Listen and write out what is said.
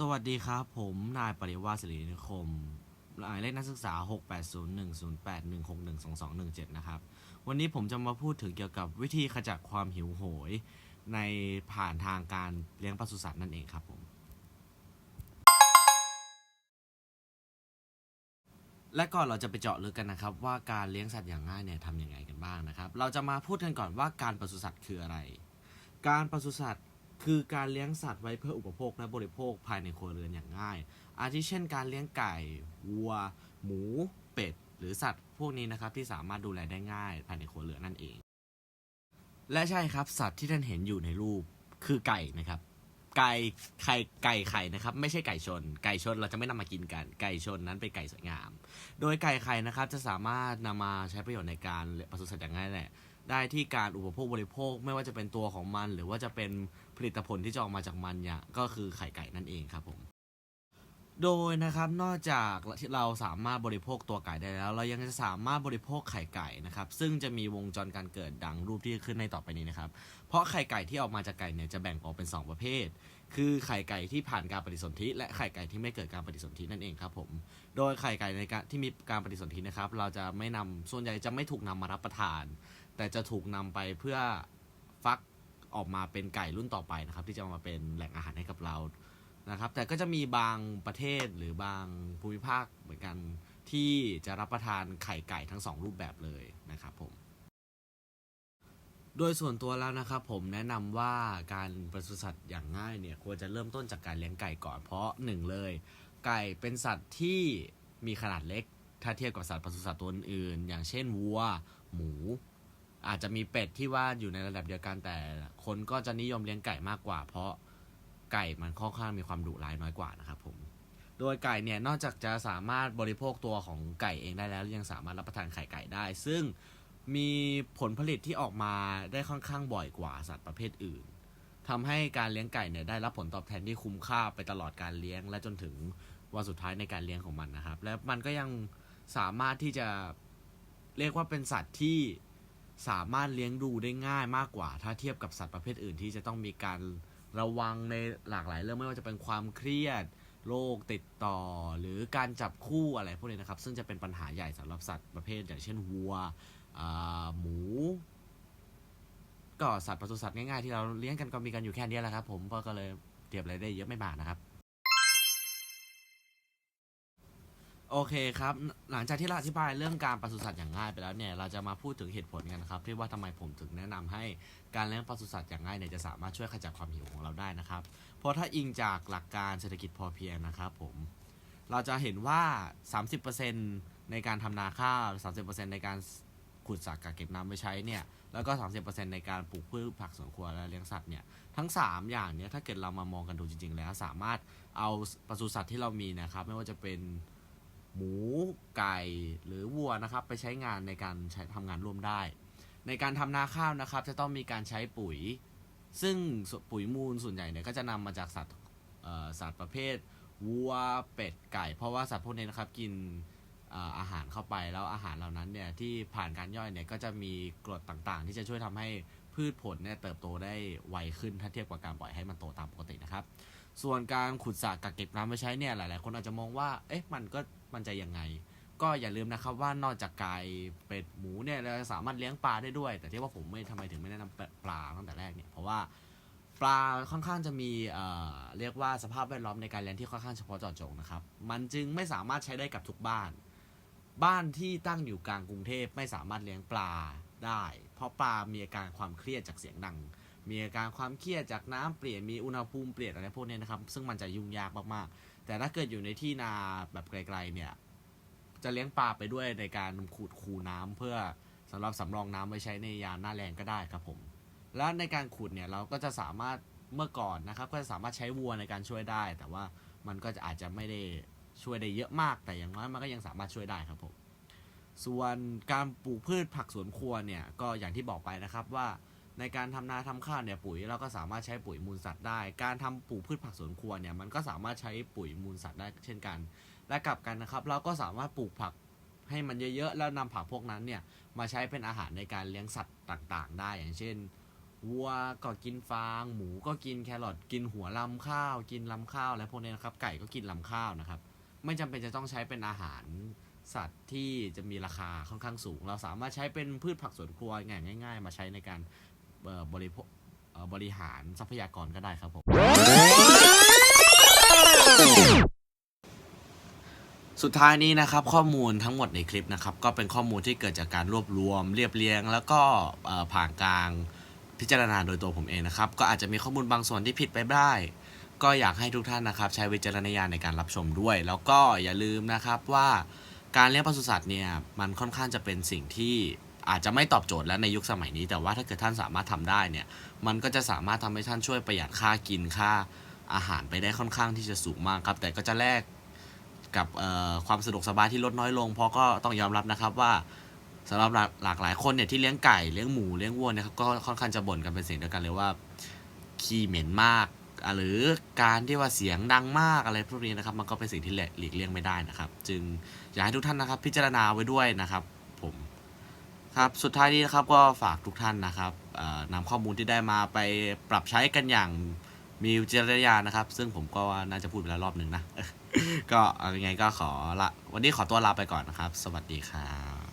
สวัสดีครับผมนายปริวาสศิรินิคมหมายเลขนักศึกษา68010816122117นะครับวันนี้ผมจะมาพูดถึงเกี่ยวกับวิธีขจัดความหิวโหยในผ่านทางการเลี้ยงปศุสัตว์นั่นเองครับผมและก่อนเราจะไปเจาะลึกกันนะครับว่าการเลี้ยงสัตว์อย่างง่ายเนี่ยทำยังไงกันบ้างนะครับเราจะมาพูดกันก่อนว่าการปศุสัตว์คืออะไรการปศุสัตว์คือการเลี้ยงสัตว์ไว้เพื่ออุปโภคและบริโภคภายในครัวเรือนอย่างง่ายอาทิเช่นการเลี้ยงไก่วัวหมูเป็ดหรือสัตว์พวกนี้นะครับที่สามารถดูแลได้ง่ายภายในครัวเรือนนั่นเองและใช่ครับสัตว์ที่ท่านเห็นอยู่ในรูปคือไก่นะครับไก่ไข่นะครับไม่ใช่ไก่ชนเราจะไม่นำมากินกันไก่ชนนั้นเป็นไก่สวยงามโดยไก่ไข่นะครับจะสามารถนำมาใช้ประโยชน์ในการปศุสัตว์อย่างง่ายแหละได้ที่การอุปโภคบริโภคไม่ว่าจะเป็นตัวของมันหรือว่าจะเป็นผลิตผลที่จะออกมาจากมันเนี่ยก็คือไข่ไก่นั่นเองครับผมโดยนะครับนอกจากเราสามารถบริโภคตัวไก่ได้แล้วเรายังจะสามารถบริโภคไข่ไก่นะครับซึ่งจะมีวงจรการเกิดดังรูปที่ขึ้นในต่อไปนี้นะครับเพราะไข่ไก่ที่ออกมาจากไก่เนี่ยจะแบ่งออกเป็น2ประเภทคือไข่ไก่ที่ผ่านการปฏิสนธิและไข่ไก่ที่ไม่เกิดการปฏิสนธินั่นเองครับผมโดยไข่ไก่ในการที่มีการปฏิสนธินะครับเราจะไม่นำส่วนใหญ่จะไม่ถูกนำมารับประทานแต่จะถูกนำไปเพื่อฟักออกมาเป็นไก่รุ่นต่อไปนะครับที่จะมาเป็นแหล่งอาหารให้กับเรานะครับแต่ก็จะมีบางประเทศหรือบางภูมิภาคเหมือนกันที่จะรับประทานไข่ไก่ทั้ง2รูปแบบเลยนะครับผมโดยส่วนตัวแล้วนะครับผมแนะนำว่าการปศุสัตว์อย่างง่ายเนี่ยควรจะเริ่มต้นจากการเลี้ยงไก่ก่อนเพราะหนึ่งเลยไก่เป็นสัตว์ที่มีขนาดเล็กถ้าเทียบกับสัตว์ปศุสัตว์ตัวอื่นอย่างเช่นวัวหมูอาจจะมีเป็ดที่ว่าอยู่ในระดับเดียวกันแต่คนก็จะนิยมเลี้ยงไก่มากกว่าเพราะไก่มันค่อนข้างมีความดุร้ายน้อยกว่านะครับผมโดยไก่เนี่ยนอกจากจะสามารถบริโภคตัวของไก่เองได้แล้วยังสามารถรับประทานไข่ไก่ได้ซึ่งมีผลผลิตที่ออกมาได้ค่อนข้างบ่อยกว่าสัตว์ประเภทอื่นทำให้การเลี้ยงไก่เนี่ยได้รับผลตอบแทนที่คุ้มค่าไปตลอดการเลี้ยงและจนถึงวันสุดท้ายในการเลี้ยงของมันนะครับและมันก็ยังสามารถที่จะเรียกว่าเป็นสัตว์ที่สามารถเลี้ยงดูได้ง่ายมากกว่าถ้าเทียบกับสัตว์ประเภทอื่นที่จะต้องมีการระวังในหลากหลายเรื่องไม่ว่าจะเป็นความเครียดโรคติดต่อหรือการจับคู่อะไรพวกนี้นะครับซึ่งจะเป็นปัญหาใหญ่สำหรับสัตว์ประเภทอย่างเช่นวัวหมูก็สัตว์ปศุสัตว์ง่ายๆที่เราเลี้ยงกันก็มีกันอยู่แค่นี้แหละครับผมก็เลยเทียบอะไรได้เยอะไม่มากนะครับโอเคครับหลังจากที่เราอธิบายเรื่องการปศุสัตว์อย่างง่ายไปแล้วเนี่ยเราจะมาพูดถึงเหตุผลกันนะครับที่ว่าทำไมผมถึงแนะนำให้การเลี้ยงปศุสัตว์อย่างง่ายเนี่ยจะสามารถช่วยขจัดความหิวของเราได้นะครับเพราะถ้าอิงจากหลักการเศรษฐกิจพอเพียงนะครับผมเราจะเห็นว่า30%ในการทำนาข้าว30%ในการขุดสระกักเก็บน้ำไว้ใช้เนี่ยแล้วก็30%ในการปลูกพืชผักสวนครัวและเลี้ยงสัตว์เนี่ยทั้ง3อย่างเนี้ยถ้าเกิดเรามามองกันดูจริงๆแล้วสามารถเอาปศุสัตว์ที่เรามีนะครับไม่ว่าจะเป็นหมูไก่หรือวัวนะครับไปใช้งานในการใช้ทำงานร่วมได้ในการทำนาข้าวนะครับจะต้องมีการใช้ปุ๋ยซึ่งปุ๋ยมูลส่วนใหญ่เนี่ยก็จะนำมาจากสัตว์ประเภทวัวเป็ดไก่เพราะว่าสัตว์พวกนี้นะครับกินอาหารเข้าไปแล้วอาหารเหล่านั้นเนี่ยที่ผ่านการย่อยเนี่ยก็จะมีกรดต่างๆที่จะช่วยทำให้พืชผลเนี่ยเติบโตได้ไวขึ้นถ้าเทียบกับการปล่อยให้มันโตตามปกตินะครับส่วนการขุดสระกักเก็บน้ำไว้ใช้เนี่ยหลายๆคนอาจจะมองว่าเอ๊ะมันจะยังไงก็อย่าลืมนะครับว่านอกจากไก่เป็ดหมูเนี่ยเราสามารถเลี้ยงปลาได้ด้วยแต่ที่ว่าผมไม่ทำไมถึงไม่แนะนำปลาตั้งแต่แรกเนี่ยเพราะว่าปลาค่อนข้างจะมีเรียกว่าสภาพแวดล้อมในการเลี้ยงที่ค่อนข้างเฉพาะเจาะจงนะครับมันจึงไม่สามารถใช้ได้กับทุกบ้านที่ตั้งอยู่กลางกรุงเทพไม่สามารถเลี้ยงปลาได้เพราะปลามีอาการความเครียดจากเสียงดังมีอาการความเครียดจากน้ำเปลี่ยนมีอุณหภูมิเปลี่ยนอะไรพวกนี้นะครับซึ่งมันจะยุ่งยากมากๆแต่ถ้าเกิดอยู่ในที่นาแบบไกลๆเนี่ยจะเลี้ยงปลาไปด้วยในการขุดคูน้ำเพื่อสำหรับสำรองน้ำไว้ใช้ในยามหน้าแล้งก็ได้ครับผมและในการขุดเนี่ยเราก็จะสามารถเมื่อก่อนนะครับก็จะสามารถใช้วัวในการช่วยได้แต่ว่ามันก็จะอาจจะไม่ได้ช่วยได้เยอะมากแต่อย่างน้อยมันก็ยังสามารถช่วยได้ครับผมส่วนการปลูกพืชผักสวนครัวเนี่ยก็อย่างที่บอกไปนะครับว่าในการทำนาทำข้าวเนี่ยปุ๋ยเราก็สามารถใช้ปุ๋ยมูลสัตว์ได้การทำปลูกพืชผักสวนครัวเนี่ยมันก็สามารถใช้ปุ๋ยมูลสัตว์ได้เช่นกันและกลับกันนะครับเราก็สามารถปลูกผักให้มันเยอะๆแล้วนำผักพวกนั้นเนี่ยมาใช้เป็นอาหารในการเลี้ยงสัตว์ต่างๆได้อย่างเช่น วัวก็กินฟางหมูก็กินแครอทกินหัวลำข้าวกินลำข้าวและพวกนี้นะครับไก่ก็กินลำข้าวนะครับไม่จำเป็นจะต้องใช้เป็นอาหารสัตว์ที่จะมีราคาค่อนข้างสูงเราสามารถใช้เป็นพืชผักสวนครัวง่ายๆมาใช้ในการบริโภคบริหารทรัพยากรก็ได้ครับผมสุดท้ายนี้นะครับข้อมูลทั้งหมดในคลิปนะครับก็เป็นข้อมูลที่เกิดจากการรวบรวมเรียบเรียงแล้วก็ผ่านกลางพิจารณาโดยตัวผมเองนะครับก็อาจจะมีข้อมูลบางส่วนที่ผิดไปได้ก็อยากให้ทุกท่านนะครับใช้วิจารณญาณในการรับชมด้วยแล้วก็อย่าลืมนะครับว่าการเลี้ยงปศุสัตว์เนี่ยมันค่อนข้างจะเป็นสิ่งที่อาจจะไม่ตอบโจทย์แล้วในยุคสมัยนี้แต่ว่าถ้าเกิดท่านสามารถทำได้เนี่ยมันก็จะสามารถทำให้ท่านช่วยประหยัดค่ากินค่าอาหารไปได้ค่อนข้างที่จะสูงมากครับแต่ก็จะแลกกับความสะดวกสบายที่ลดน้อยลงเพราะก็ต้องยอมรับนะครับว่าสำหรับหลากหลายคนเนี่ยที่เลี้ยงไก่เลี้ยงหมูเลี้ยงวัวเนี่ยก็ค่อนข้างจะบ่นกันเป็นเสียงเดียวกันเลยว่าขี้เหม็นมากหรือการที่ว่าเสียงดังมากอะไรพวกนี้นะครับมันก็เป็นสิ่งที่หลีกเลี่ยงไม่ได้นะครับจึงอยากให้ทุกท่านนะครับพิจารณาไว้ด้วยนะครับผมครับสุดท้ายนี้นะครับก็ฝากทุกท่านนะครับนำข้อมูลที่ได้มาไปปรับใช้กันอย่างมีวิจารณญาณนะครับซึ่งผมก็น่าจะพูดไปแล้วรอบหนึ่งนะ ก็ยังไงก็วันนี้ขอตัวลาไปก่อนนะครับสวัสดีครับ